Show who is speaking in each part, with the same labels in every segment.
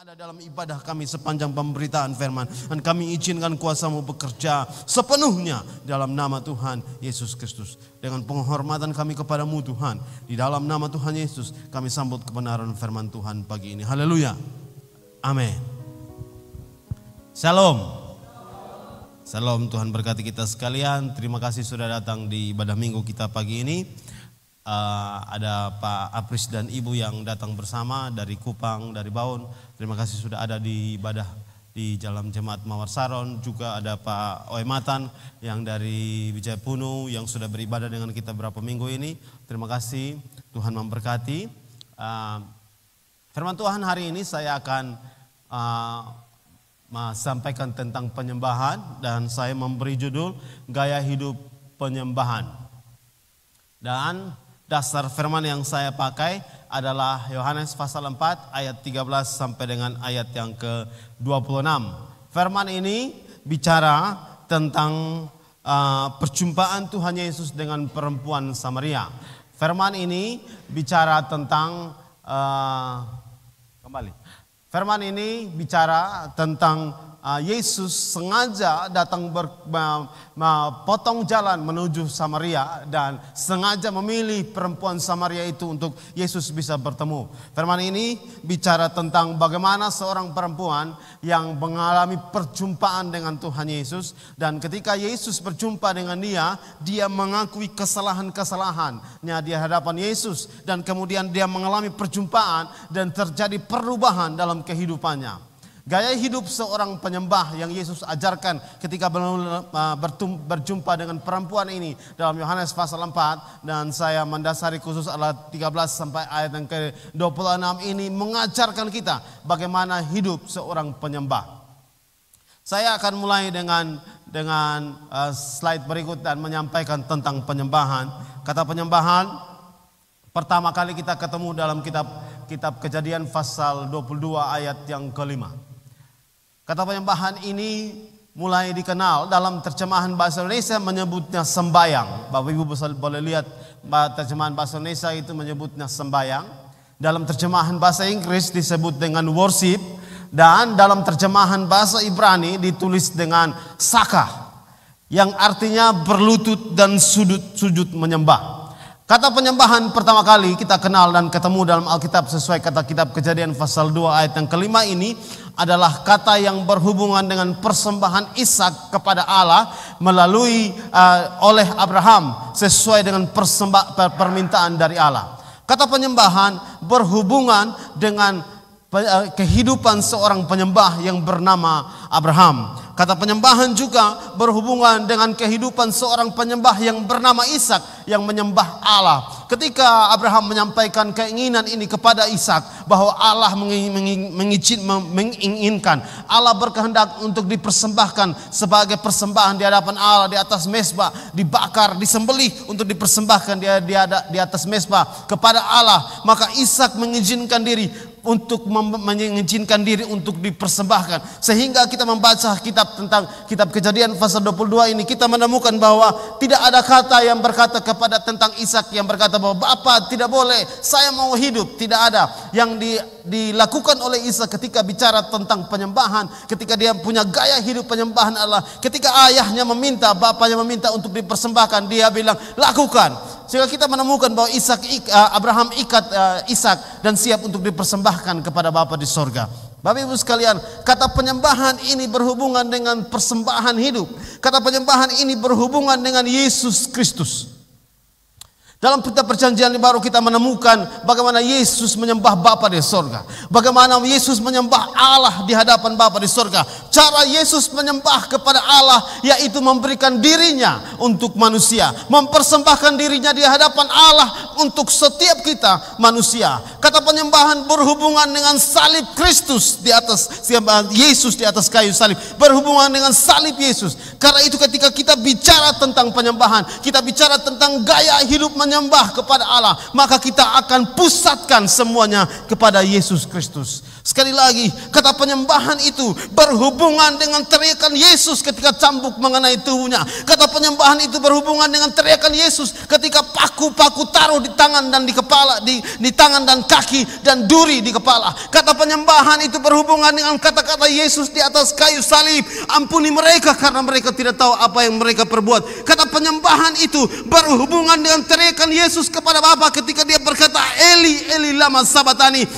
Speaker 1: ada dalam ibadah kami sepanjang pemberitaan firman, dan kami izinkan kuasa-Mu bekerja sepenuhnya dalam nama Tuhan Yesus Kristus. Dengan penghormatan kami kepadamu Tuhan, di dalam nama Tuhan Yesus kami sambut kebenaran firman Tuhan pagi ini. Haleluya. Amin. Shalom. Shalom, Tuhan berkati kita sekalian. Terima kasih sudah datang di ibadah minggu kita pagi ini. Ada Pak Apris dan Ibu yang datang bersama dari Kupang, dari Baun. Terima kasih sudah ada di ibadah di Jalan Jemaat Mawar Saron. Juga ada Pak Oematan yang dari Wijayapunu yang sudah beribadah dengan kita beberapa minggu ini. Terima kasih, Tuhan memberkati. Firman Tuhan hari ini saya akan sampaikan tentang penyembahan, dan saya memberi judul Gaya Hidup Penyembahan. Dan dasar firman yang saya pakai adalah Yohanes pasal 4 ayat 13 sampai dengan ayat yang ke-26. Firman ini bicara tentang perjumpaan Tuhan Yesus dengan perempuan Samaria. Firman ini bicara tentang Firman ini bicara tentang Yesus sengaja datang potong jalan menuju Samaria, dan sengaja memilih perempuan Samaria itu untuk Yesus bisa bertemu. Firman ini bicara tentang bagaimana seorang perempuan yang mengalami perjumpaan dengan Tuhan Yesus, dan ketika Yesus berjumpa dengan dia mengakui kesalahan-kesalahannya di hadapan Yesus, dan kemudian dia mengalami perjumpaan dan terjadi perubahan dalam kehidupannya. Gaya hidup seorang penyembah yang Yesus ajarkan ketika berjumpa dengan perempuan ini dalam Yohanes pasal 4, dan saya mendasari khusus ayat 13 sampai ayat yang ke-26 ini mengajarkan kita bagaimana hidup seorang penyembah. Saya akan mulai dengan slide berikut dan menyampaikan tentang penyembahan. Kata penyembahan pertama kali kita ketemu dalam kitab Kejadian pasal 22 ayat yang ke-5. Kata penyembahan ini mulai dikenal dalam terjemahan bahasa Indonesia menyebutnya sembayang. Bapak Ibu boleh lihat terjemahan bahasa Indonesia itu menyebutnya sembayang. Dalam terjemahan bahasa Inggris disebut dengan worship, dan dalam terjemahan bahasa Ibrani ditulis dengan sakah, yang artinya berlutut dan sujud menyembah. Kata penyembahan pertama kali kita kenal dan ketemu dalam Alkitab sesuai kata kitab Kejadian pasal 2 ayat yang ke-5 ini adalah kata yang berhubungan dengan persembahan Ishak kepada Allah melalui oleh Abraham sesuai dengan permintaan dari Allah. Kata penyembahan berhubungan dengan kehidupan seorang penyembah yang bernama Abraham. Kata penyembahan juga berhubungan dengan kehidupan seorang penyembah yang bernama Ishak yang menyembah Allah. Ketika Abraham menyampaikan keinginan ini kepada Ishak bahwa Allah menginginkan, Allah berkehendak untuk dipersembahkan sebagai persembahan di hadapan Allah di atas mezbah, dibakar, disembelih untuk dipersembahkan di atas mezbah kepada Allah, maka Ishak mengizinkan diri untuk dipersembahkan. Sehingga kita membaca kitab Kejadian pasal 22 ini, kita menemukan bahwa tidak ada kata yang berkata kepada tentang Ishak yang berkata bahwa Bapa tidak boleh, saya mau hidup. Tidak ada. Yang dilakukan oleh Ishak ketika bicara tentang penyembahan, ketika dia punya gaya hidup penyembahan Allah, ketika ayahnya meminta, bapaknya meminta untuk dipersembahkan, dia bilang lakukan. Sehingga kita menemukan bahwa Abraham ikat Ishak dan siap untuk dipersembahkan kepada Bapa di sorga. Bapak Ibu sekalian, kata penyembahan ini berhubungan dengan persembahan hidup. Kata penyembahan ini berhubungan dengan Yesus Kristus. Dalam kitab Perjanjian Baru kita menemukan bagaimana Yesus menyembah Bapa di sorga. Bagaimana Yesus menyembah Allah di hadapan Bapa di sorga. Cara Yesus menyembah kepada Allah yaitu memberikan dirinya untuk manusia. Mempersembahkan dirinya di hadapan Allah untuk setiap kita manusia. Kata penyembahan berhubungan dengan salib Kristus di atas Yesus di atas kayu salib. Berhubungan dengan salib Yesus. Karena itu ketika kita bicara tentang penyembahan, kita bicara tentang gaya hidup menyembah kepada Allah, maka kita akan pusatkan semuanya kepada Yesus Kristus. Sekali lagi, kata penyembahan itu berhubungan dengan teriakan Yesus ketika cambuk mengenai tubuhnya. Kata penyembahan itu berhubungan dengan teriakan Yesus ketika paku-paku taruh di tangan dan di kepala, di tangan dan kaki, dan duri di kepala. Kata penyembahan itu berhubungan dengan kata-kata Yesus di atas kayu salib, ampuni mereka karena mereka tidak tahu apa yang mereka perbuat. Kata penyembahan itu berhubungan dengan teriakan Yesus kepada Bapa ketika dia berkata, Eli, Eli lama sabatani.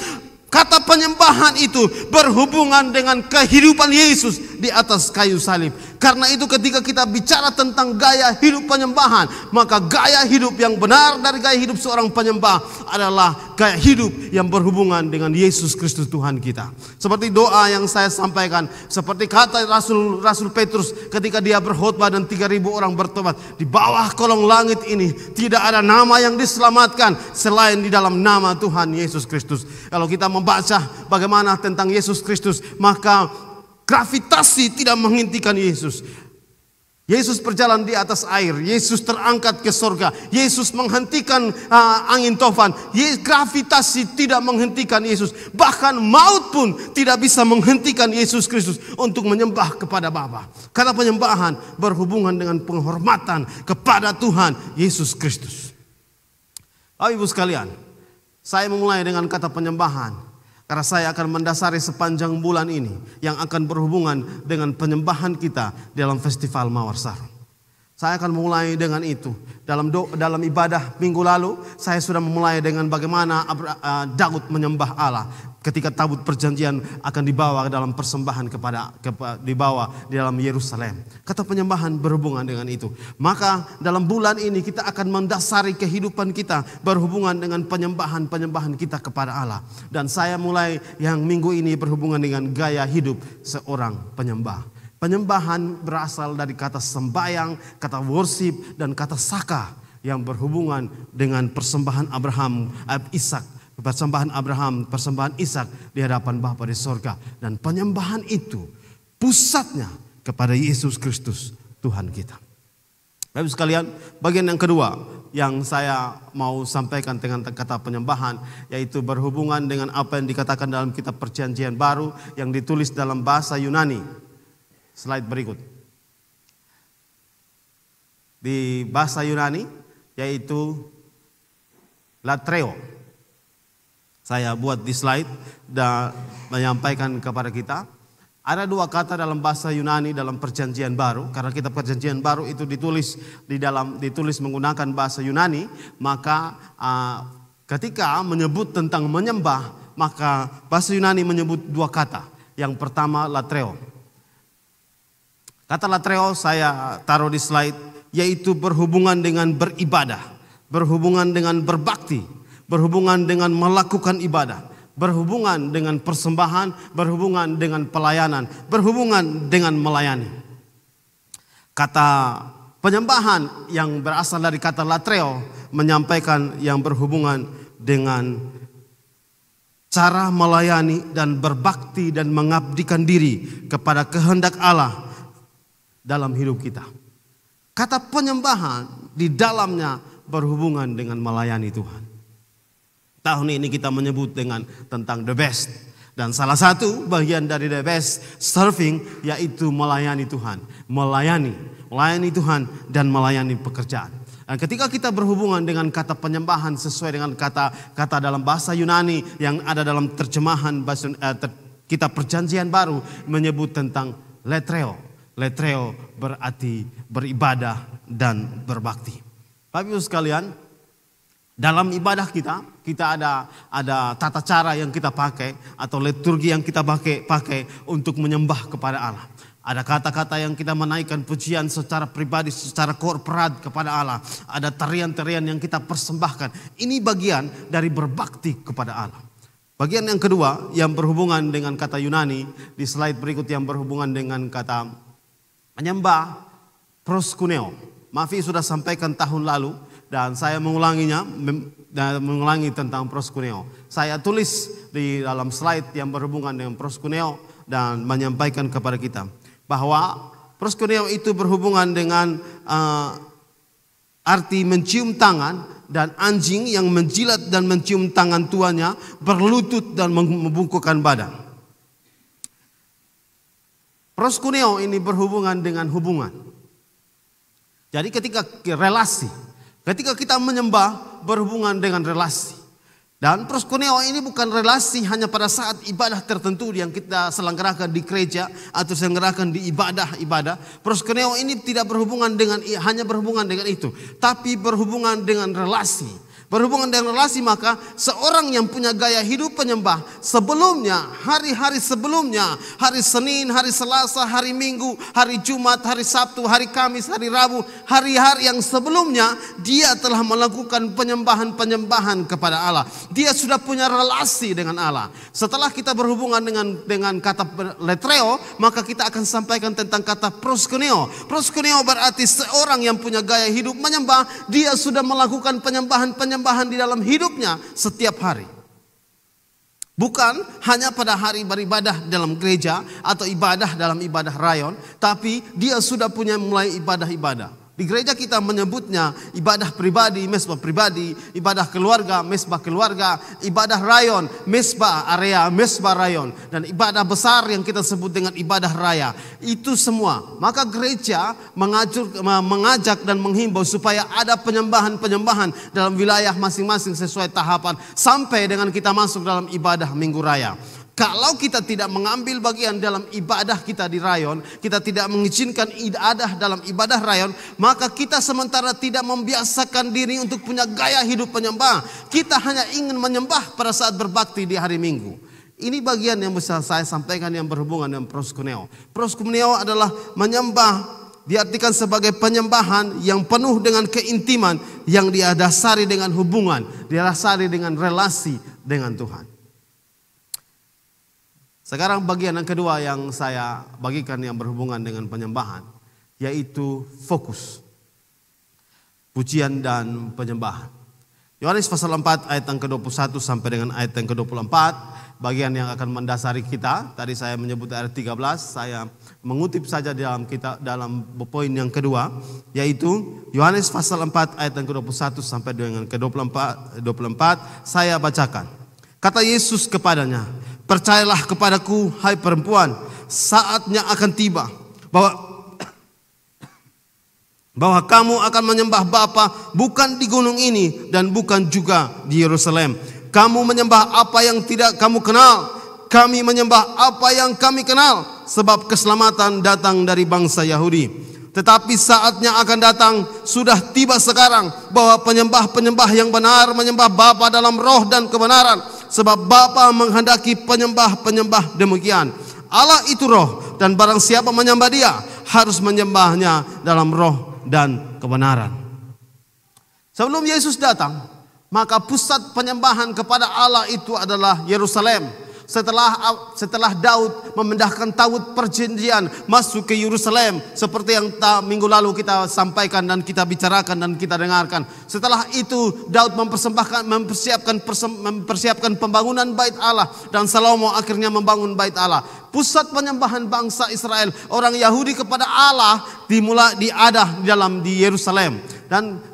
Speaker 1: Kata penyembahan itu berhubungan dengan kehidupan Yesus di atas kayu salib. Karena itu ketika kita bicara tentang gaya hidup penyembahan, maka gaya hidup yang benar dari gaya hidup seorang penyembah adalah gaya hidup yang berhubungan dengan Yesus Kristus Tuhan kita. Seperti doa yang saya sampaikan, seperti kata Rasul Petrus ketika dia berkhotbah dan 3.000 orang bertobat. Di bawah kolong langit ini tidak ada nama yang diselamatkan selain di dalam nama Tuhan Yesus Kristus. Kalau kita membaca bagaimana tentang Yesus Kristus, maka gravitasi tidak menghentikan Yesus. Yesus berjalan di atas air, Yesus terangkat ke surga, Yesus menghentikan angin tofan. Gravitasi tidak menghentikan Yesus. Bahkan maut pun tidak bisa menghentikan Yesus Kristus untuk menyembah kepada Bapa. Kata penyembahan berhubungan dengan penghormatan kepada Tuhan Yesus Kristus. Bapak Ibu sekalian, saya memulai dengan kata penyembahan karena saya akan mendasari sepanjang bulan ini yang akan berhubungan dengan penyembahan kita dalam festival Mawar Sarung. Saya akan mulai dengan itu. Dalam ibadah minggu lalu, saya sudah memulai dengan bagaimana Daud menyembah Allah ketika tabut perjanjian akan dibawa dalam persembahan dibawa di dalam Yerusalem. Kata penyembahan berhubungan dengan itu. Maka dalam bulan ini kita akan mendasari kehidupan kita berhubungan dengan penyembahan kita kepada Allah. Dan saya mulai yang minggu ini berhubungan dengan gaya hidup seorang penyembah. Penyembahan berasal dari kata sembayang, kata worship, dan kata saka yang berhubungan dengan persembahan persembahan Ishak di hadapan Bapa di sorga. Dan penyembahan itu pusatnya kepada Yesus Kristus Tuhan kita. Bapak sekalian, bagian yang kedua yang saya mau sampaikan dengan kata penyembahan, yaitu berhubungan dengan apa yang dikatakan dalam kitab Perjanjian Baru yang ditulis dalam bahasa Yunani. Slide berikut. Di bahasa Yunani yaitu latreo. Saya buat di slide dan menyampaikan kepada kita. Ada dua kata dalam bahasa Yunani dalam Perjanjian Baru. Karena kitab Perjanjian Baru itu ditulis menggunakan bahasa Yunani, maka ketika menyebut tentang menyembah, maka bahasa Yunani menyebut dua kata. Yang pertama latreo. Kata latreo saya taruh di slide, yaitu berhubungan dengan beribadah, berhubungan dengan berbakti, berhubungan dengan melakukan ibadah, berhubungan dengan persembahan, berhubungan dengan pelayanan, berhubungan dengan melayani. Kata penyembahan yang berasal dari kata latreo menyampaikan yang berhubungan dengan cara melayani dan berbakti dan mengabdikan diri kepada kehendak Allah dalam hidup kita. Kata penyembahan di dalamnya berhubungan dengan melayani Tuhan. Tahun ini kita menyebut tentang the best. Dan salah satu bagian dari the best serving yaitu melayani Tuhan. Melayani Tuhan dan melayani pekerjaan. Dan ketika kita berhubungan dengan kata penyembahan sesuai dengan kata dalam bahasa Yunani yang ada dalam terjemahan kitab Perjanjian Baru menyebut tentang latreo. Latreo berarti beribadah dan berbakti. Bapak Ibu sekalian, dalam ibadah kita ada tata cara yang kita pakai atau liturgi yang kita pakai untuk menyembah kepada Allah. Ada kata-kata yang kita menaikkan pujian secara pribadi, secara korporat kepada Allah. Ada tarian-tarian yang kita persembahkan. Ini bagian dari berbakti kepada Allah. Bagian yang kedua yang berhubungan dengan kata Yunani di slide berikut yang berhubungan dengan kata menyembah proskuneo. Mafi sudah sampaikan tahun lalu dan saya mengulangi tentang proskuneo. Saya tulis di dalam slide yang berhubungan dengan proskuneo dan menyampaikan kepada kita bahwa proskuneo itu berhubungan dengan arti mencium tangan dan anjing yang menjilat dan mencium tangan tuannya, berlutut dan membungkukkan badan. Proskuneo ini berhubungan dengan hubungan. Jadi ketika relasi, ketika kita menyembah berhubungan dengan relasi. Dan proskuneo ini bukan relasi hanya pada saat ibadah tertentu yang kita selenggarakan di gereja atau selenggarakan di ibadah-ibadah. Proskuneo ini tidak berhubungan dengan hanya berhubungan dengan itu, tapi berhubungan dengan relasi. Berhubungan dengan relasi, maka seorang yang punya gaya hidup penyembah sebelumnya, hari-hari sebelumnya, hari Senin, hari Selasa, hari Minggu, hari Jumat, hari Sabtu, hari Kamis, hari Rabu, hari-hari yang sebelumnya dia telah melakukan penyembahan-penyembahan kepada Allah. Dia sudah punya relasi dengan Allah. Setelah kita berhubungan dengan kata letreo, maka kita akan sampaikan tentang kata proskuneo. Proskuneo berarti seorang yang punya gaya hidup menyembah, dia sudah melakukan penyembahan-penyembahan di dalam hidupnya setiap hari. Bukan hanya pada hari beribadah dalam gereja atau ibadah dalam ibadah rayon, tapi dia sudah punya mulai ibadah-ibadah. Di gereja kita menyebutnya ibadah pribadi, mesbah pribadi, ibadah keluarga, mesbah keluarga, ibadah rayon, mesbah area, mesbah rayon, dan ibadah besar yang kita sebut dengan ibadah raya. Itu semua. Maka gereja mengajak dan menghimbau supaya ada penyembahan-penyembahan dalam wilayah masing-masing sesuai tahapan sampai dengan kita masuk dalam ibadah Minggu Raya. Kalau kita tidak mengambil bagian dalam ibadah kita di rayon, kita tidak mengizinkan ibadah dalam ibadah rayon, maka kita sementara tidak membiasakan diri untuk punya gaya hidup penyembah. Kita hanya ingin menyembah pada saat berbakti di hari Minggu. Ini bagian yang bisa saya sampaikan yang berhubungan dengan proskuneo. Proskuneo adalah menyembah, diartikan sebagai penyembahan yang penuh dengan keintiman, yang didasari dengan hubungan, didasari dengan relasi dengan Tuhan. Sekarang bagian yang kedua yang saya bagikan yang berhubungan dengan penyembahan, yaitu fokus. Pujian dan penyembahan. Yohanes pasal 4 ayat yang ke-21 sampai dengan ayat yang ke-24, bagian yang akan mendasari kita. Tadi saya menyebut ayat 13, saya mengutip saja dalam poin yang kedua, yaitu Yohanes pasal 4 ayat yang ke-21 sampai dengan ke-24, saya bacakan. Kata Yesus kepadanya, "Percayalah kepadaku, hai perempuan, saatnya akan tiba bahwa kamu akan menyembah Bapa bukan di gunung ini dan bukan juga di Yerusalem. Kamu menyembah apa yang tidak kamu kenal, kami menyembah apa yang kami kenal, sebab keselamatan datang dari bangsa Yahudi. Tetapi saatnya akan datang, sudah tiba sekarang, bahwa penyembah-penyembah yang benar menyembah Bapa dalam roh dan kebenaran, sebab Bapa menghendaki penyembah-penyembah demikian. Allah itu roh, dan barang siapa menyembah Dia harus menyembahnya dalam roh dan kebenaran." Sebelum Yesus datang, maka pusat penyembahan kepada Allah itu adalah Yerusalem. Setelah Daud memindahkan Taut perjanjian masuk ke Yerusalem, seperti yang minggu lalu kita sampaikan dan kita bicarakan dan kita dengarkan. Setelah itu Daud mempersiapkan pembangunan bait Allah, dan Salomo akhirnya membangun bait Allah. Pusat penyembahan bangsa Israel, orang Yahudi kepada Allah, dimulai di Yerusalem.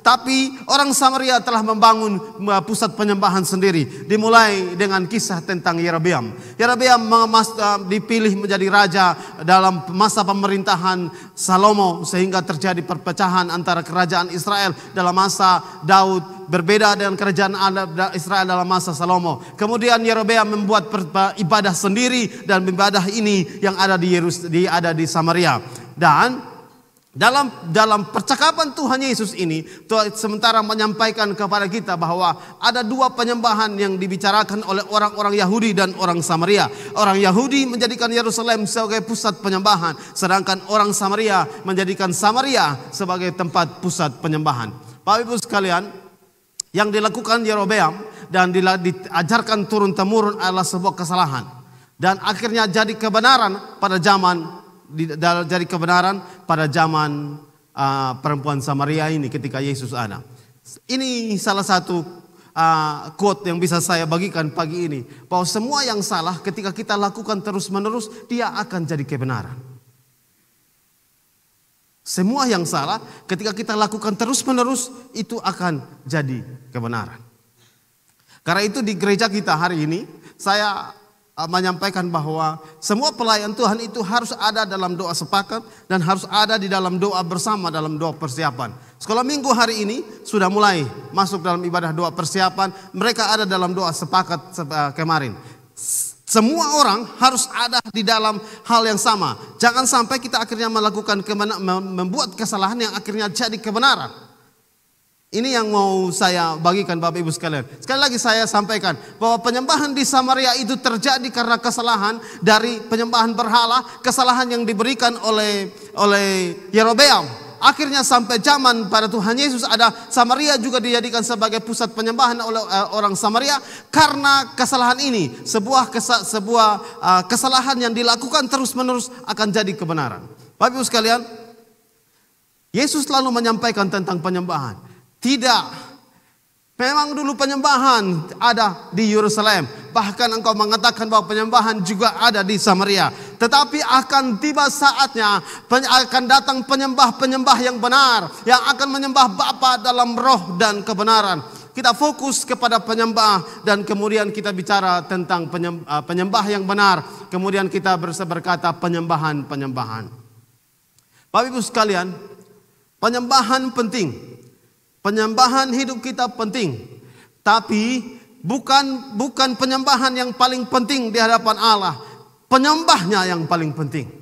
Speaker 1: Tapi orang Samaria telah membangun pusat penyembahan sendiri. Dimulai dengan kisah tentang Yerobeam. Yerobeam dipilih menjadi raja dalam masa pemerintahan Salomo, sehingga terjadi perpecahan antara kerajaan Israel dalam masa Daud berbeda dengan kerajaan Israel dalam masa Salomo. Kemudian Yerobeam membuat ibadah sendiri, dan ibadah ini yang ada di Samaria. Dan dalam percakapan Tuhan Yesus ini, Tuhan sementara menyampaikan kepada kita bahwa ada dua penyembahan yang dibicarakan oleh orang-orang Yahudi dan orang Samaria. Orang Yahudi menjadikan Yerusalem sebagai pusat penyembahan, sedangkan orang Samaria menjadikan Samaria sebagai tempat pusat penyembahan. Bapak Ibu sekalian, yang dilakukan Yerobeam dan diajarkan turun-temurun adalah sebuah kesalahan, dan akhirnya jadi kebenaran pada zaman perempuan Samaria ini ketika Yesus ada. Ini salah satu quote yang bisa saya bagikan pagi ini, bahwa semua yang salah ketika kita lakukan terus-menerus, dia akan jadi kebenaran. Semua yang salah ketika kita lakukan terus-menerus itu akan jadi kebenaran. Karena itu di gereja kita hari ini saya menyampaikan bahwa semua pelayan Tuhan itu harus ada dalam doa sepakat dan harus ada di dalam doa bersama, dalam doa persiapan. Sekolah minggu hari ini sudah mulai masuk dalam ibadah doa persiapan. Mereka ada dalam doa sepakat kemarin. Semua orang harus ada di dalam hal yang sama. Jangan sampai kita akhirnya melakukan membuat kesalahan yang akhirnya jadi kebenaran. Ini yang mau saya bagikan Bapak Ibu sekalian. Sekali lagi saya sampaikan bahwa penyembahan di Samaria itu terjadi karena kesalahan dari penyembahan berhala, kesalahan yang diberikan oleh Yerobeam. Akhirnya sampai zaman pada Tuhan Yesus ada Samaria juga dijadikan sebagai pusat penyembahan oleh orang Samaria karena kesalahan ini. Sebuah kesalahan yang dilakukan terus-menerus akan jadi kebenaran. Bapak Ibu sekalian, Yesus selalu menyampaikan tentang penyembahan. Tidak. Memang dulu penyembahan ada di Yerusalem. Bahkan engkau mengatakan bahwa penyembahan juga ada di Samaria. Tetapi akan tiba saatnya akan datang penyembah-penyembah yang benar. Yang akan menyembah Bapa dalam roh dan kebenaran. Kita fokus kepada penyembah dan kemudian kita bicara tentang penyembah yang benar. Kemudian kita berkata penyembahan-penyembahan. Bapak Ibu sekalian, penyembahan penting. Penyembahan hidup kita penting, tapi bukan penyembahan yang paling penting di hadapan Allah. Penyembahnya yang paling penting.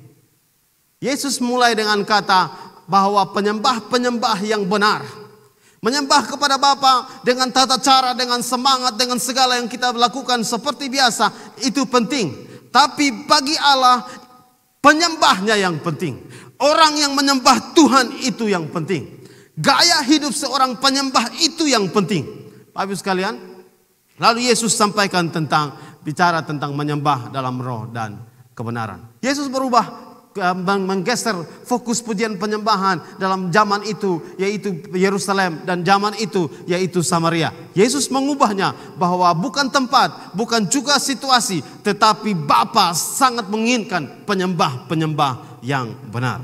Speaker 1: Yesus mulai dengan kata bahwa penyembah-penyembah yang benar. Menyembah kepada Bapa dengan tata cara, dengan semangat, dengan segala yang kita lakukan seperti biasa, itu penting. Tapi bagi Allah, penyembahnya yang penting. Orang yang menyembah Tuhan itu yang penting. Gaya hidup seorang penyembah itu yang penting. Bapak Ibu sekalian, lalu Yesus sampaikan bicara tentang menyembah dalam roh dan kebenaran. Yesus berubah menggeser fokus pujian penyembahan dalam zaman itu yaitu Yerusalem dan zaman itu yaitu Samaria. Yesus mengubahnya bahwa bukan tempat, bukan juga situasi, tetapi Bapa sangat menginginkan penyembah-penyembah yang benar.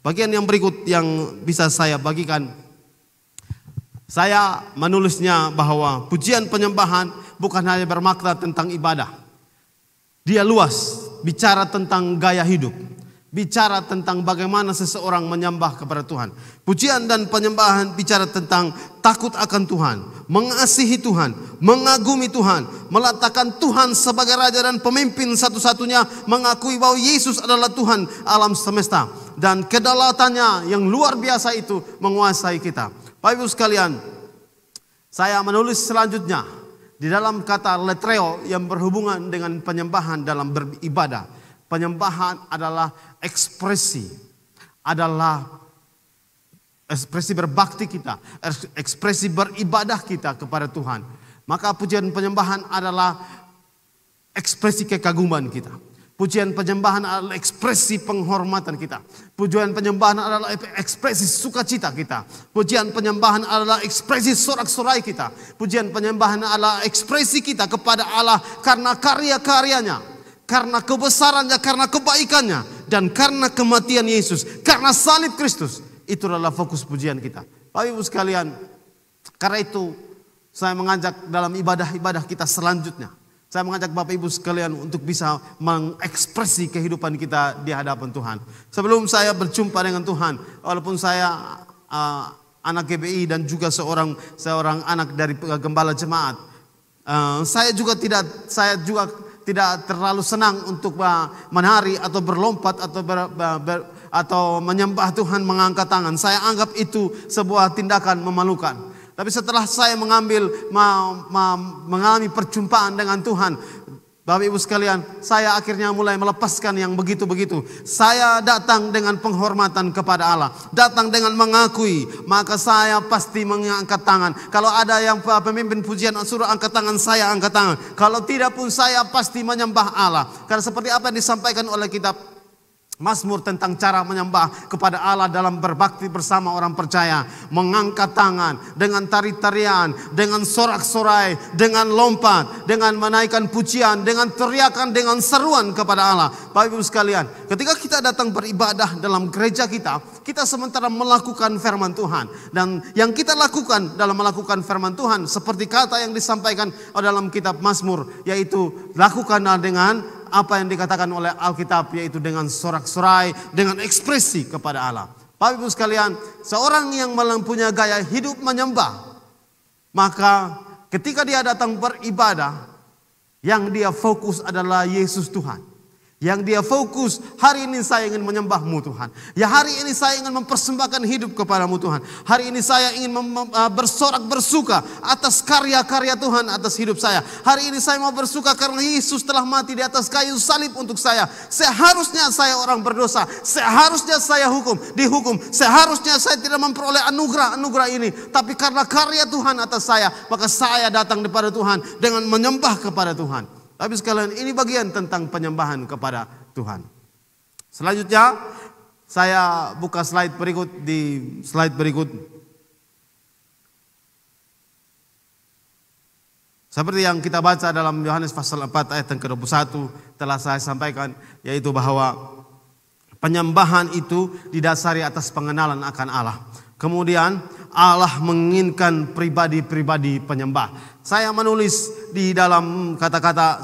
Speaker 1: Bagian yang berikut yang bisa saya bagikan, saya menulisnya bahwa pujian penyembahan bukan hanya bermakna tentang ibadah. Dia luas, bicara tentang gaya hidup, bicara tentang bagaimana seseorang menyembah kepada Tuhan. Pujian dan penyembahan bicara tentang takut akan Tuhan, mengasihi Tuhan, mengagumi Tuhan, meletakkan Tuhan sebagai Raja dan Pemimpin satu-satunya, mengakui bahwa Yesus adalah Tuhan alam semesta. Dan kedaulatannya yang luar biasa itu menguasai kita. Bapak Ibu sekalian, saya menulis selanjutnya di dalam kata letreo yang berhubungan dengan penyembahan dalam beribadah. Penyembahan adalah ekspresi berbakti kita, ekspresi beribadah kita kepada Tuhan. Maka pujian penyembahan adalah ekspresi kekaguman kita. Pujian penyembahan adalah ekspresi penghormatan kita. Pujian penyembahan adalah ekspresi sukacita kita. Pujian penyembahan adalah ekspresi sorak-sorai kita. Pujian penyembahan adalah ekspresi kita kepada Allah karena karya-karyanya, karena kebesarannya, karena kebaikannya, dan karena kematian Yesus, karena salib Kristus. Itu adalah fokus pujian kita. Bapak Ibu sekalian, karena itu saya mengajak dalam ibadah-ibadah kita selanjutnya. Saya mengajak Bapak Ibu sekalian untuk bisa mengekspresi kehidupan kita di hadapan Tuhan. Sebelum saya berjumpa dengan Tuhan, walaupun saya anak GBI dan juga seorang anak dari gembala jemaat, saya juga tidak terlalu senang untuk menari atau berlompat atau menyembah Tuhan mengangkat tangan. Saya anggap itu sebuah tindakan memalukan. Tapi setelah saya mengalami perjumpaan dengan Tuhan, Bapak Ibu sekalian, saya akhirnya mulai melepaskan yang begitu-begitu. Saya datang dengan penghormatan kepada Allah, datang dengan mengakui, maka saya pasti mengangkat tangan. Kalau ada yang pemimpin pujian suruh angkat tangan, saya angkat tangan. Kalau tidak pun saya pasti menyembah Allah. Karena seperti apa yang disampaikan oleh kitab Mazmur tentang cara menyembah kepada Allah dalam berbakti bersama orang percaya. Mengangkat tangan dengan tari-tarian, dengan sorak-sorai, dengan lompat, dengan menaikkan pujian, dengan teriakan, dengan seruan kepada Allah. Bapak Ibu sekalian, ketika kita datang beribadah dalam gereja kita sementara melakukan firman Tuhan. Dan yang kita lakukan dalam melakukan firman Tuhan, seperti kata yang disampaikan dalam kitab Mazmur, yaitu lakukanlah dengan apa yang dikatakan oleh Alkitab, yaitu dengan sorak-sorai, dengan ekspresi kepada Allah. Bapak Ibu sekalian, seorang yang mempunyai gaya hidup menyembah, maka ketika dia datang beribadah, yang dia fokus adalah Yesus Tuhan. Yang dia fokus, hari ini saya ingin menyembah-Mu Tuhan. Ya, hari ini saya ingin mempersembahkan hidup kepada-Mu Tuhan. Hari ini saya ingin bersorak bersuka atas karya-karya Tuhan atas hidup saya. Hari ini saya mau bersuka karena Yesus telah mati di atas kayu salib untuk saya. Seharusnya saya orang berdosa. Seharusnya saya dihukum. Seharusnya saya tidak memperoleh anugerah ini. Tapi karena karya Tuhan atas saya, maka saya datang kepada Tuhan dengan menyembah kepada Tuhan. Tapi sekalian, ini bagian tentang penyembahan kepada Tuhan. Selanjutnya, saya buka slide berikut. Seperti yang kita baca dalam Yohanes pasal 4 ayat yang ke-21 telah saya sampaikan, yaitu bahwa penyembahan itu didasari atas pengenalan akan Allah. Kemudian Allah menginginkan pribadi-pribadi penyembah. Saya menulis di dalam kata-kata,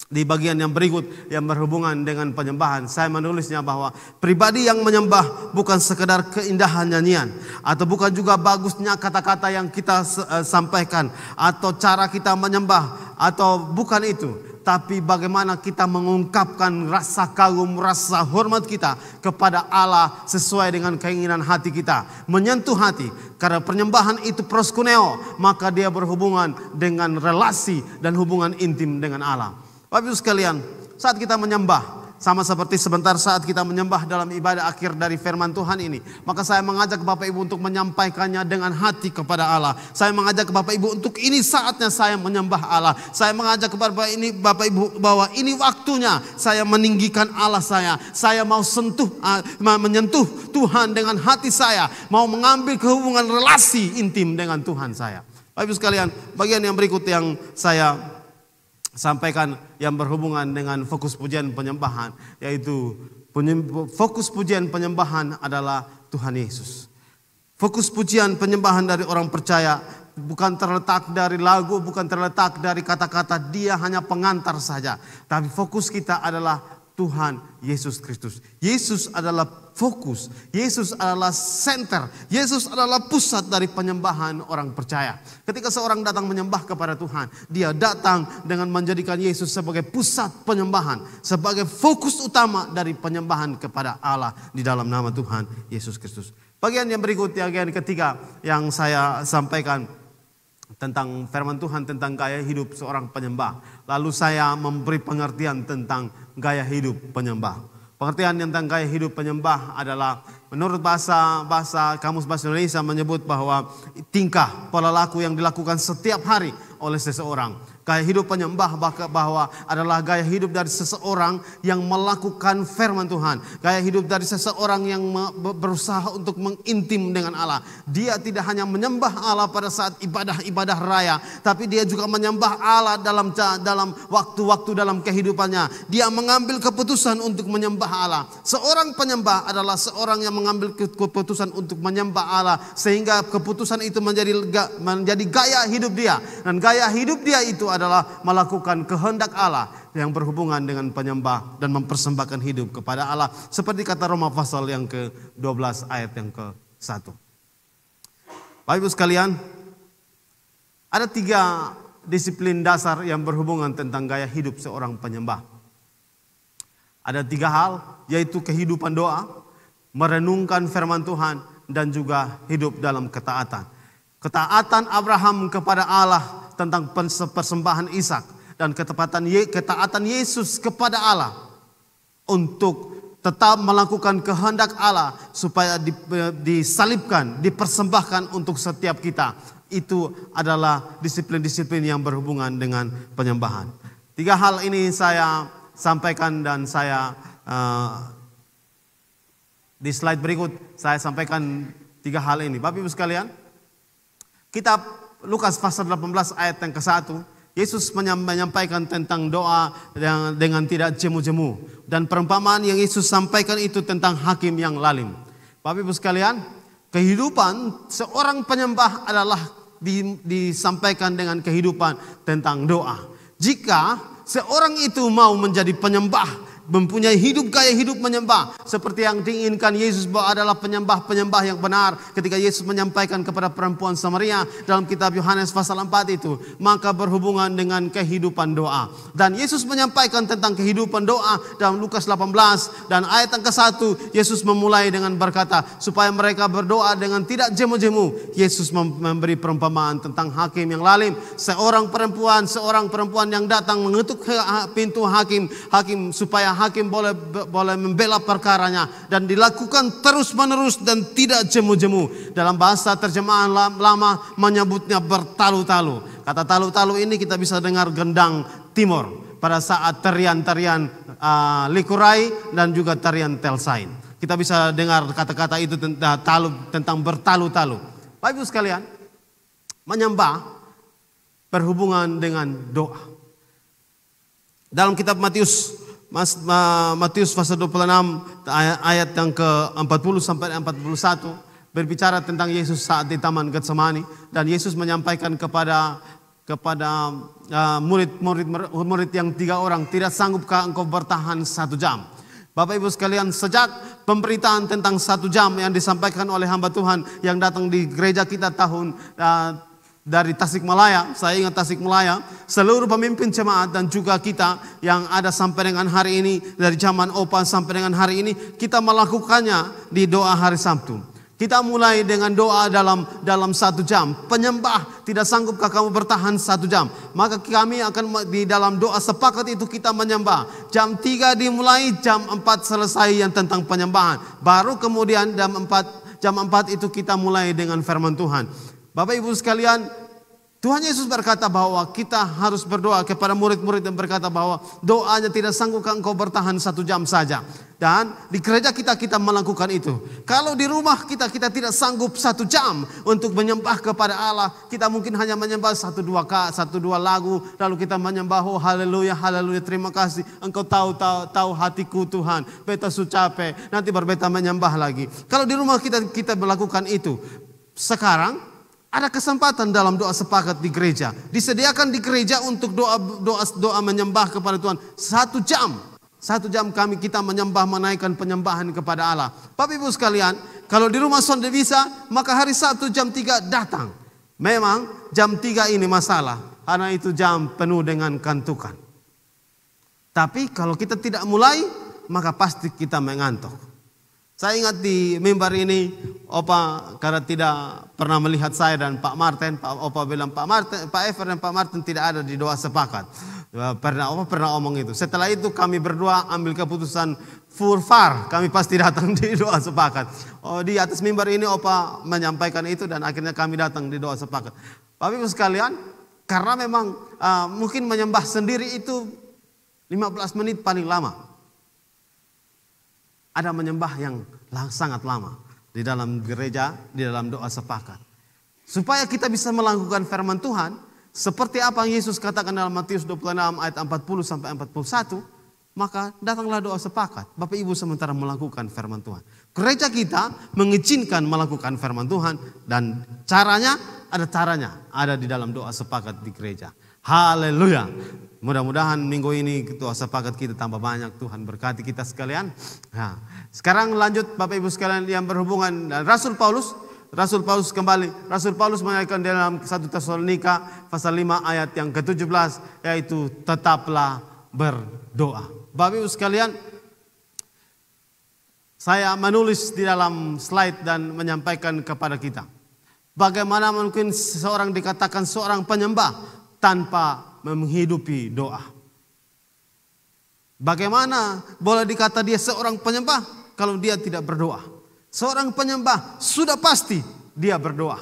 Speaker 1: di bagian yang berikut yang berhubungan dengan penyembahan. Saya menulisnya bahwa pribadi yang menyembah bukan sekedar keindahan nyanyian, atau bukan juga bagusnya kata-kata yang kita sampaikan, atau cara kita menyembah, atau bukan itu. Tapi bagaimana kita mengungkapkan rasa kagum, rasa hormat kita kepada Allah sesuai dengan keinginan hati kita. Menyentuh hati. Karena penyembahan itu proskuneo, maka dia berhubungan dengan relasi dan hubungan intim dengan Allah. Bapak Ibu sekalian, saat kita menyembah, sama seperti sebentar saat kita menyembah dalam ibadah akhir dari firman Tuhan ini, maka saya mengajak Bapak Ibu untuk menyampaikannya dengan hati kepada Allah. Saya mengajak Bapak Ibu untuk ini saatnya saya menyembah Allah. Saya mengajak kepada Bapak Ibu bahwa ini waktunya saya meninggikan Allah saya. Saya mau menyentuh Tuhan dengan hati saya, mau mengambil kehubungan relasi intim dengan Tuhan saya. Bapak Ibu sekalian, bagian yang berikut yang saya sampaikan yang berhubungan dengan fokus pujian penyembahan, yaitu fokus pujian penyembahan adalah Tuhan Yesus. Fokus pujian penyembahan dari orang percaya bukan terletak dari lagu, bukan terletak dari kata-kata, dia hanya pengantar saja. Tapi fokus kita adalah Tuhan Yesus Kristus. Yesus adalah fokus, Yesus adalah center, Yesus adalah pusat dari penyembahan orang percaya. Ketika seorang datang menyembah kepada Tuhan, dia datang dengan menjadikan Yesus sebagai pusat penyembahan, sebagai fokus utama dari penyembahan kepada Allah di dalam nama Tuhan Yesus Kristus. Bagian yang berikut, bagian ketiga yang saya sampaikan tentang firman Tuhan tentang gaya hidup seorang penyembah. Lalu saya memberi pengertian tentang gaya hidup penyembah. Pengertian tentang gaya hidup penyembah adalah menurut bahasa Kamus Bahasa Indonesia menyebut bahwa tingkah pola laku yang dilakukan setiap hari oleh seseorang. Gaya hidup penyembah bahwa adalah gaya hidup dari seseorang yang melakukan firman Tuhan. Gaya hidup dari seseorang yang berusaha untuk mengintim dengan Allah. Dia tidak hanya menyembah Allah pada saat ibadah raya, tapi dia juga menyembah Allah dalam waktu-waktu dalam kehidupannya. Dia mengambil keputusan untuk menyembah Allah. Seorang penyembah adalah seorang yang mengambil keputusan untuk menyembah Allah, sehingga keputusan itu menjadi gaya hidup dia. Dan gaya hidup dia itu adalah melakukan kehendak Allah yang berhubungan dengan penyembah dan mempersembahkan hidup kepada Allah. Seperti kata Roma pasal yang ke-12 ayat yang ke-1. Bapak Ibu sekalian, ada 3 disiplin dasar yang berhubungan tentang gaya hidup seorang penyembah. Ada 3 hal, yaitu kehidupan doa, merenungkan firman Tuhan, dan juga hidup dalam ketaatan. Ketaatan Abraham kepada Allah tentang persembahan Ishak, dan ketaatan Yesus kepada Allah untuk tetap melakukan kehendak Allah supaya disalibkan, dipersembahkan untuk setiap kita. Itu adalah disiplin-disiplin yang berhubungan dengan penyembahan. 3 hal ini saya sampaikan dan saya Di slide berikut saya sampaikan 3 hal ini. Bapak Ibu sekalian, kitab Lukas pasal 18 ayat yang ke-1, Yesus menyampaikan tentang doa dengan tidak jemu-jemu. Dan perumpamaan yang Yesus sampaikan itu tentang hakim yang lalim. Bapak Ibu sekalian, kehidupan seorang penyembah adalah disampaikan dengan kehidupan tentang doa. Jika seorang itu mau menjadi penyembah, mempunyai gaya hidup menyembah seperti yang diinginkan Yesus, bahwa adalah penyembah yang benar. Ketika Yesus menyampaikan kepada perempuan Samaria dalam kitab Yohanes pasal 4 itu, maka berhubungan dengan kehidupan doa. Dan Yesus menyampaikan tentang kehidupan doa dalam Lukas 18 dan ayat yang ke-1, Yesus memulai dengan berkata supaya mereka berdoa dengan tidak jemu-jemu. Yesus memberi perumpamaan tentang hakim yang lalim, seorang perempuan yang datang mengetuk pintu hakim supaya hakim boleh membela perkaranya, dan dilakukan terus-menerus dan tidak jemu-jemu. Dalam bahasa terjemahan lama menyebutnya bertalu-talu. Kata talu-talu ini kita bisa dengar gendang timur pada saat tarian-tarian likurai dan juga tarian telsain. Kita bisa dengar kata-kata itu tentang bertalu-talu. Bapak Ibu sekalian, menyembah berhubungan dengan doa. Dalam kitab Matius pasal 26 ayat yang ke-40 sampai 41 berbicara tentang Yesus saat di Taman Getsemani, dan Yesus menyampaikan kepada murid yang 3 orang, tidak sanggupkah engkau bertahan 1 jam? Bapak Ibu sekalian, sejak pemberitaan tentang 1 jam yang disampaikan oleh hamba Tuhan yang datang di gereja kita dari Tasikmalaya, saya ingat Tasikmalaya, seluruh pemimpin jemaat dan juga kita yang ada sampai dengan hari ini, dari zaman Opa sampai dengan hari ini, kita melakukannya di doa hari Sabtu. Kita mulai dengan doa dalam 1 jam. Penyembah, tidak sanggupkah kamu bertahan 1 jam? Maka kami akan di dalam doa sepakat itu kita menyembah. Jam 3 dimulai, jam 4 selesai yang tentang penyembahan. Baru kemudian jam 4 itu kita mulai dengan firman Tuhan. Bapak Ibu sekalian, Tuhan Yesus berkata bahwa kita harus berdoa kepada murid-murid dan berkata bahwa doanya tidak sanggupkah engkau bertahan 1 jam saja. Dan di gereja kita melakukan itu. Kalau di rumah kita tidak sanggup 1 jam untuk menyembah kepada Allah, kita mungkin hanya menyembah 1-2 lagu, lalu kita menyembah, oh haleluya, haleluya, terima kasih, engkau tahu hatiku Tuhan, beta sucape, nanti berbeta menyembah lagi. Kalau di rumah kita melakukan itu, sekarang ada kesempatan dalam doa sepakat di gereja. Disediakan di gereja untuk doa menyembah kepada Tuhan 1 jam. 1 jam kita menyembah, menaikkan penyembahan kepada Allah. Bapak Ibu sekalian, kalau di rumah sonde bisa, maka hari Sabtu jam 3 datang. Memang jam 3 ini masalah, karena itu jam penuh dengan kantukan. Tapi kalau kita tidak mulai, maka pasti kita mengantuk. Saya ingat di mimbar ini, Opa karena tidak pernah melihat saya dan Pak Martin, Opa bilang Pak Ever dan Pak Martin tidak ada di doa sepakat. Opa pernah omong itu. Setelah itu kami berdua ambil keputusan furfar, kami pasti datang di doa sepakat. Di atas mimbar ini Opa menyampaikan itu dan akhirnya kami datang di doa sepakat. Bapak Ibu sekalian, karena memang mungkin menyembah sendiri itu 15 menit paling lama. Ada menyembah yang sangat lama di dalam gereja, di dalam doa sepakat. Supaya kita bisa melakukan firman Tuhan, seperti apa yang Yesus katakan dalam Matius 26 ayat 40 sampai 41, maka datanglah doa sepakat. Bapak Ibu sementara melakukan firman Tuhan. Gereja kita mengizinkan melakukan firman Tuhan, dan caranya ada di dalam doa sepakat di gereja. Haleluya. Mudah-mudahan minggu ini doa sepakat kita tambah banyak. Tuhan berkati kita sekalian. Nah, sekarang lanjut Bapak Ibu sekalian yang berhubungan Rasul Paulus kembali. Rasul Paulus menyampaikan dalam 1 Tesalonika pasal 5 ayat yang ke-17, yaitu tetaplah berdoa. Bapak Ibu sekalian, saya menulis di dalam slide dan menyampaikan kepada kita, bagaimana mungkin seseorang dikatakan seorang penyembah tanpa menghidupi doa. Bagaimana boleh dikata dia seorang penyembah kalau dia tidak berdoa? Seorang penyembah sudah pasti dia berdoa.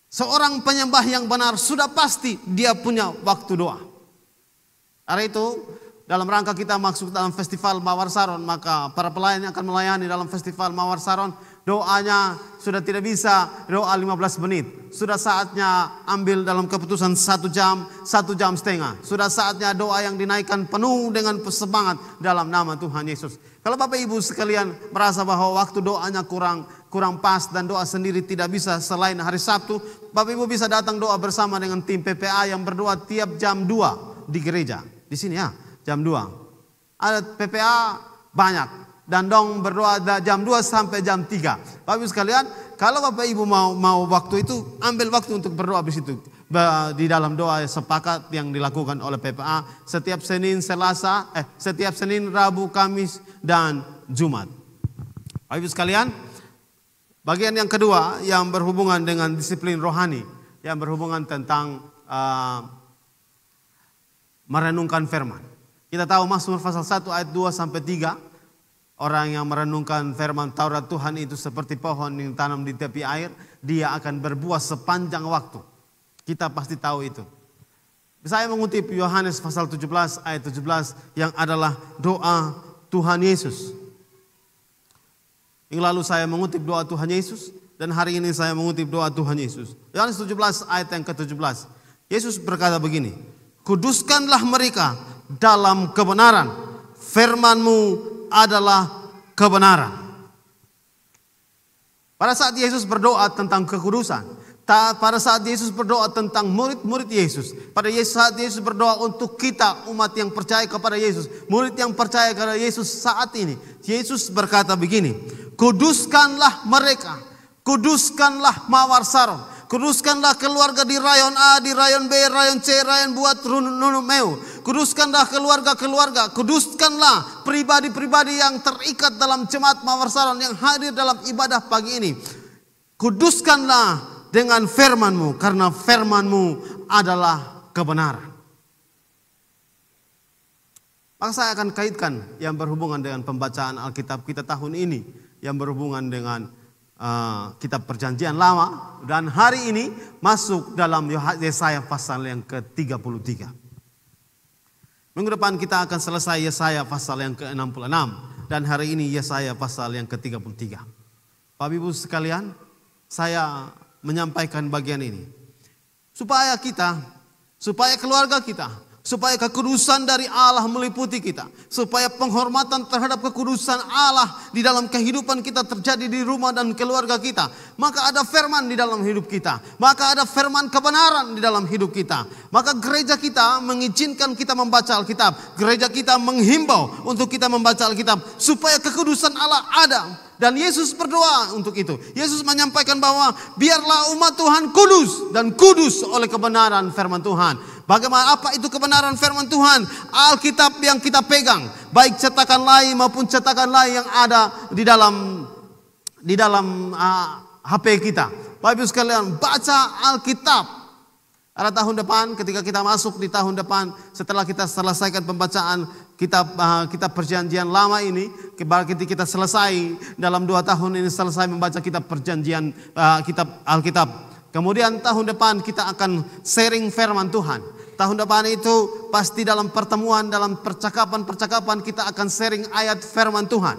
Speaker 1: Seorang penyembah yang benar sudah pasti dia punya waktu doa. Karena itu dalam rangka kita masuk dalam festival Mawar Saron, maka para pelayan yang akan melayani dalam festival Mawar Saron, doanya sudah tidak bisa doa 15 menit. Sudah saatnya ambil dalam keputusan 1 jam, 1 jam setengah. Sudah saatnya doa yang dinaikkan penuh dengan semangat dalam nama Tuhan Yesus. Kalau Bapak Ibu sekalian merasa bahwa waktu doanya kurang pas dan doa sendiri tidak bisa selain hari Sabtu, Bapak Ibu bisa datang doa bersama dengan tim PPA yang berdoa tiap jam 2 di gereja. Di sini ya, jam 2. Ada PPA banyak dan dong berdoa jam 2 sampai jam 3. Bapak Ibu sekalian, kalau Bapak Ibu mau waktu itu, ambil waktu untuk berdoa di situ. Di dalam doa sepakat yang dilakukan oleh PPA setiap Senin, setiap Senin, Rabu, Kamis, dan Jumat. Bapak Ibu sekalian, bagian yang kedua yang berhubungan dengan disiplin rohani, yang berhubungan tentang merenungkan firman. Kita tahu Mazmur pasal 1 ayat 2 sampai 3, orang yang merenungkan firman Taurat Tuhan itu seperti pohon yang tanam di tepi air, dia akan berbuah sepanjang waktu. Kita pasti tahu itu. Saya mengutip Yohanes pasal 17 ayat 17 yang adalah doa Tuhan Yesus. Yang lalu saya mengutip doa Tuhan Yesus dan hari ini saya mengutip doa Tuhan Yesus. Yohanes 17 ayat yang ke-17. Yesus berkata begini, "Kuduskanlah mereka dalam kebenaran. Firman-Mu adalah kebenaran." Pada saat Yesus berdoa tentang kekudusan, pada saat Yesus berdoa tentang murid-murid Yesus, pada saat Yesus berdoa untuk kita umat yang percaya kepada Yesus, murid yang percaya kepada Yesus saat ini, Yesus berkata begini, "Kuduskanlah mereka, kuduskanlah Mawar Saron, kuduskanlah keluarga di rayon A, di rayon B, rayon C, rayon Buat, Nunumeu. Kuduskanlah keluarga-keluarga, kuduskanlah pribadi-pribadi yang terikat dalam jemaat Mawar Saron yang hadir dalam ibadah pagi ini. Kuduskanlah dengan firman-Mu, karena firman-Mu adalah kebenaran." Maka saya akan kaitkan yang berhubungan dengan pembacaan Alkitab kita tahun ini, yang berhubungan dengan kitab Perjanjian Lama, dan hari ini masuk dalam Yesaya pasal yang ke-33. Minggu depan kita akan selesai Yesaya pasal yang ke-66 dan hari ini Yesaya pasal yang ke-33. Bapak Ibu sekalian, saya menyampaikan bagian ini supaya keluarga kita, supaya kekudusan dari Allah meliputi kita, supaya penghormatan terhadap kekudusan Allah di dalam kehidupan kita terjadi di rumah dan keluarga kita. Maka ada firman di dalam hidup kita, maka ada firman kebenaran di dalam hidup kita. Maka gereja kita mengizinkan kita membaca Alkitab, gereja kita menghimbau untuk kita membaca Alkitab supaya kekudusan Allah ada. Dan Yesus berdoa untuk itu. Yesus menyampaikan bahwa biarlah umat Tuhan kudus dan kudus oleh kebenaran firman Tuhan. Bagaimana apa itu kebenaran firman Tuhan? Alkitab yang kita pegang, baik cetakan lain maupun cetakan lain yang ada di dalam HP kita. Bapak Ibu sekalian, baca Alkitab. Ada tahun depan, ketika kita masuk di tahun depan, setelah kita selesaikan pembacaan kitab Perjanjian Lama ini, ketika kita selesai dalam 2 tahun ini selesai membaca kitab Perjanjian, kitab Alkitab. Kemudian tahun depan kita akan sharing firman Tuhan. Tahun depan itu pasti dalam pertemuan, dalam percakapan kita akan sharing ayat firman Tuhan.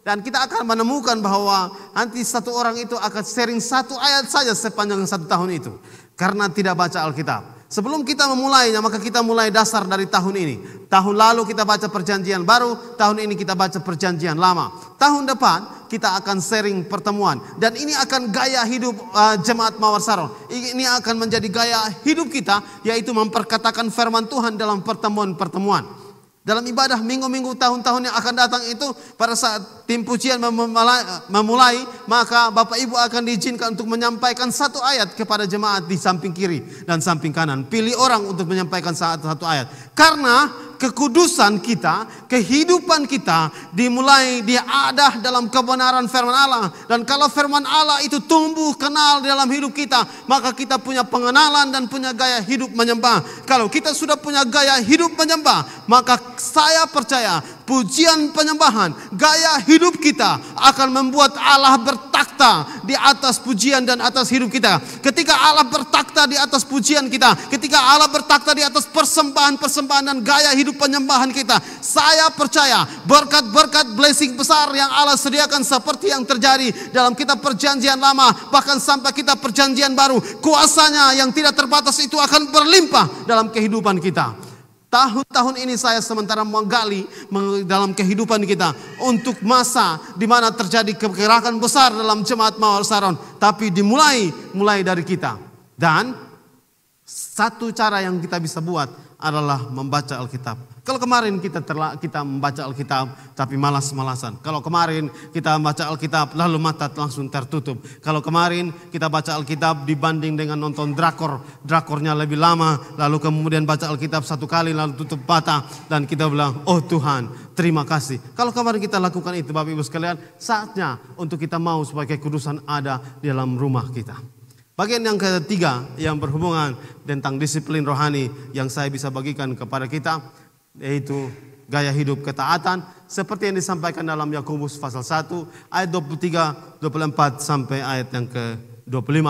Speaker 1: Dan kita akan menemukan bahwa nanti satu orang itu akan sharing 1 ayat saja sepanjang 1 tahun itu. Karena tidak baca Alkitab. Sebelum kita memulainya, maka kita mulai dasar dari tahun ini. Tahun lalu kita baca Perjanjian Baru, tahun ini kita baca Perjanjian Lama. Tahun depan kita akan sharing pertemuan. Dan ini akan gaya hidup jemaat Mawar Saron. Ini akan menjadi gaya hidup kita, yaitu memperkatakan firman Tuhan dalam pertemuan-pertemuan. Dalam ibadah minggu-minggu tahun-tahun yang akan datang itu, pada saat tim pujian memulai, maka Bapak Ibu akan diizinkan untuk menyampaikan 1 ayat kepada jemaat di samping kiri dan samping kanan. Pilih orang untuk menyampaikan 1 ayat. Karena kekudusan kita, kehidupan kita dimulai dia ada dalam kebenaran firman Allah. Dan kalau firman Allah itu tumbuh kenal dalam hidup kita, maka kita punya pengenalan dan punya gaya hidup menyembah. Kalau kita sudah punya gaya hidup menyembah, maka saya percaya pujian penyembahan, gaya hidup kita akan membuat Allah bertakhta di atas pujian dan atas hidup kita. Ketika Allah bertakhta di atas pujian kita, ketika Allah bertakhta di atas persembahan-persembahan dan gaya hidup penyembahan kita, saya percaya berkat-berkat blessing besar yang Allah sediakan seperti yang terjadi dalam kitab Perjanjian Lama, bahkan sampai kitab Perjanjian Baru, kuasanya yang tidak terbatas itu akan berlimpah dalam kehidupan kita. Tahun-tahun ini saya sementara menggali dalam kehidupan kita untuk masa di mana terjadi kegerakan besar dalam jemaat Mawar Saron, tapi dimulai dari kita. Dan satu cara yang kita bisa buat adalah membaca Alkitab. Kalau kemarin kita membaca Alkitab tapi malas-malasan. Kalau kemarin kita membaca Alkitab lalu mata langsung tertutup. Kalau kemarin kita baca Alkitab dibanding dengan nonton drakornya lebih lama, lalu kemudian baca Alkitab satu kali lalu tutup mata dan kita bilang, oh Tuhan terima kasih. Kalau kemarin kita lakukan itu Bapak Ibu sekalian, saatnya untuk kita mau supaya kekudusan ada di dalam rumah kita. Bagian yang ketiga yang berhubungan tentang disiplin rohani yang saya bisa bagikan kepada kita, yaitu gaya hidup ketaatan seperti yang disampaikan dalam Yakobus pasal 1 ayat 23, 24 sampai ayat yang ke-25.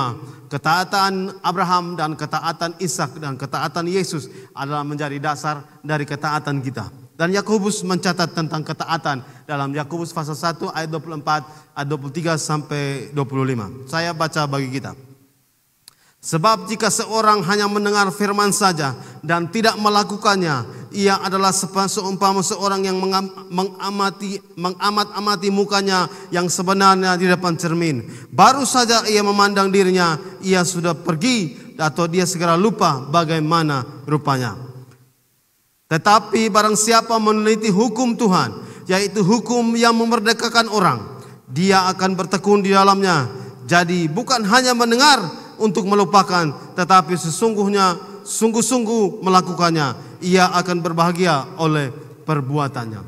Speaker 1: Ketaatan Abraham dan ketaatan Ishak dan ketaatan Yesus adalah menjadi dasar dari ketaatan kita. Dan Yakobus mencatat tentang ketaatan dalam Yakobus pasal 1 ayat 24, ayat 23 sampai 25. Saya baca bagi kita. Sebab jika seorang hanya mendengar firman saja dan tidak melakukannya, ia adalah seumpama seorang yang mengamat-amati mukanya yang sebenarnya di depan cermin. Baru saja ia memandang dirinya, ia sudah pergi atau dia segera lupa bagaimana rupanya. Tetapi barang siapa meneliti hukum Tuhan, yaitu hukum yang memerdekakan orang, dia akan bertekun di dalamnya. Jadi bukan hanya mendengar untuk melupakan, tetapi sungguh-sungguh melakukannya, ia akan berbahagia oleh perbuatannya.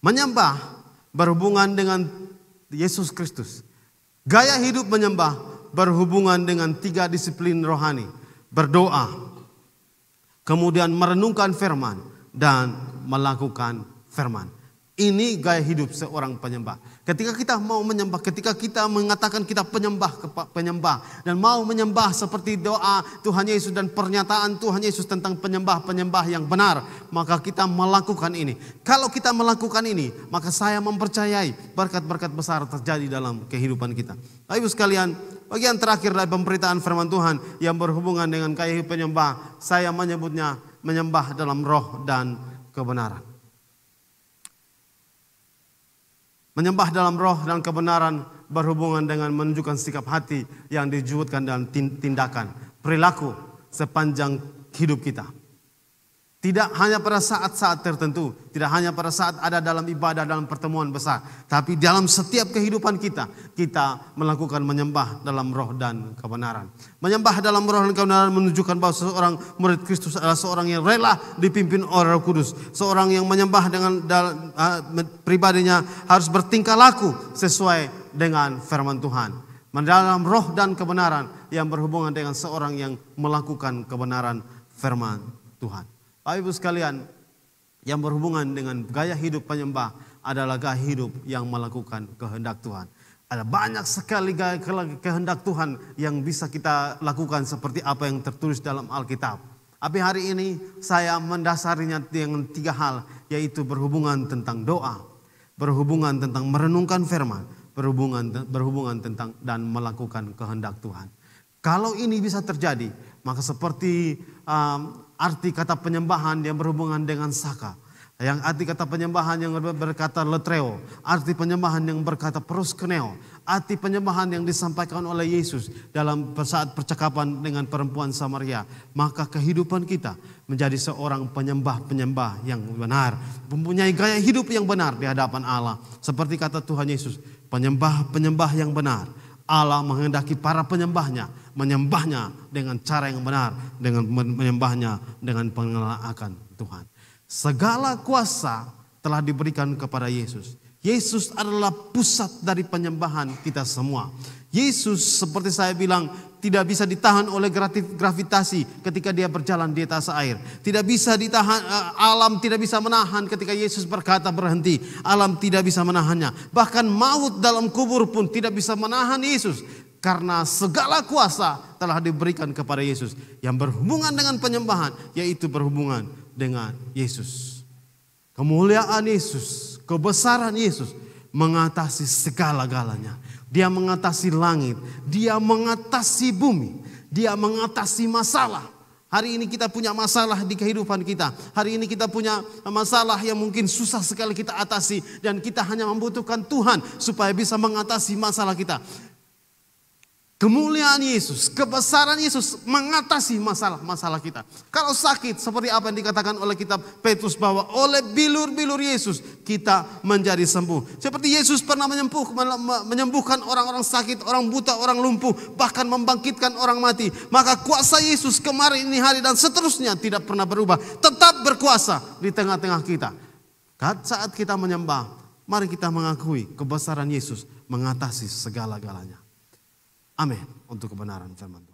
Speaker 1: Menyembah berhubungan dengan Yesus Kristus. Gaya hidup menyembah berhubungan dengan 3 disiplin rohani. Berdoa, kemudian merenungkan firman, dan melakukan firman. Ini gaya hidup seorang penyembah. Ketika kita mau menyembah, ketika kita mengatakan kita penyembah dan mau menyembah seperti doa Tuhan Yesus dan pernyataan Tuhan Yesus tentang penyembah yang benar, maka kita melakukan ini. Kalau kita melakukan ini, maka saya mempercayai berkat-berkat besar terjadi dalam kehidupan kita. Bapak Ibu sekalian, bagian terakhir dari pemberitaan firman Tuhan yang berhubungan dengan gaya hidup penyembah, saya menyebutnya menyembah dalam roh dan kebenaran. Menyembah dalam roh dan kebenaran berhubungan dengan menunjukkan sikap hati yang diwujudkan dalam tindakan, perilaku sepanjang hidup kita. Tidak hanya pada saat-saat tertentu, tidak hanya pada saat ada dalam ibadah, dalam pertemuan besar, tapi dalam setiap kehidupan kita melakukan menyembah dalam roh dan kebenaran. Menyembah dalam roh dan kebenaran menunjukkan bahwa seorang murid Kristus adalah seorang yang rela dipimpin oleh Roh Kudus. Seorang yang menyembah dengan pribadinya harus bertingkah laku sesuai dengan firman Tuhan. Dalam roh dan kebenaran yang berhubungan dengan seorang yang melakukan kebenaran firman Tuhan. Bapak Ibu sekalian, yang berhubungan dengan gaya hidup penyembah adalah gaya hidup yang melakukan kehendak Tuhan. Ada banyak sekali gaya kehendak Tuhan yang bisa kita lakukan seperti apa yang tertulis dalam Alkitab. Tapi hari ini saya mendasarinya dengan 3 hal, yaitu berhubungan tentang doa, berhubungan tentang merenungkan firman, berhubungan tentang dan melakukan kehendak Tuhan. Kalau ini bisa terjadi, maka seperti arti kata penyembahan yang berhubungan dengan saka, yang arti kata penyembahan yang berkata letreo, arti penyembahan yang berkata proskuneo, arti penyembahan yang disampaikan oleh Yesus dalam saat percakapan dengan perempuan Samaria, maka kehidupan kita menjadi seorang penyembah yang benar, mempunyai gaya hidup yang benar di hadapan Allah. Seperti kata Tuhan Yesus, penyembah yang benar. Allah menghendaki para penyembahnya menyembahnya dengan cara yang benar, dengan menyembahnya dengan pengenalan akan Tuhan. Segala kuasa telah diberikan kepada Yesus. Yesus adalah pusat dari penyembahan kita semua. Yesus seperti saya bilang tidak bisa ditahan oleh gravitasi ketika dia berjalan di atas air. Tidak bisa ditahan, alam tidak bisa menahan ketika Yesus berkata berhenti. Alam tidak bisa menahannya. Bahkan maut dalam kubur pun tidak bisa menahan Yesus. Karena segala kuasa telah diberikan kepada Yesus. Yang berhubungan dengan penyembahan, yaitu berhubungan dengan Yesus. Kemuliaan Yesus, kebesaran Yesus mengatasi segala-galanya. Dia mengatasi langit, dia mengatasi bumi, dia mengatasi masalah. Hari ini kita punya masalah di kehidupan kita. Hari ini kita punya masalah yang mungkin susah sekali kita atasi. Dan kita hanya membutuhkan Tuhan supaya bisa mengatasi masalah kita. Kemuliaan Yesus, kebesaran Yesus mengatasi masalah-masalah kita. Kalau sakit seperti apa yang dikatakan oleh kitab Petrus bahwa oleh bilur-bilur Yesus kita menjadi sembuh. Seperti Yesus pernah menyembuhkan orang-orang sakit, orang buta, orang lumpuh, bahkan membangkitkan orang mati. Maka kuasa Yesus kemarin, ini hari dan seterusnya tidak pernah berubah. Tetap berkuasa di tengah-tengah kita. Saat kita menyembah, mari kita mengakui kebesaran Yesus mengatasi segala-galanya. Amin. Untuk kebenaran firman Tuhan.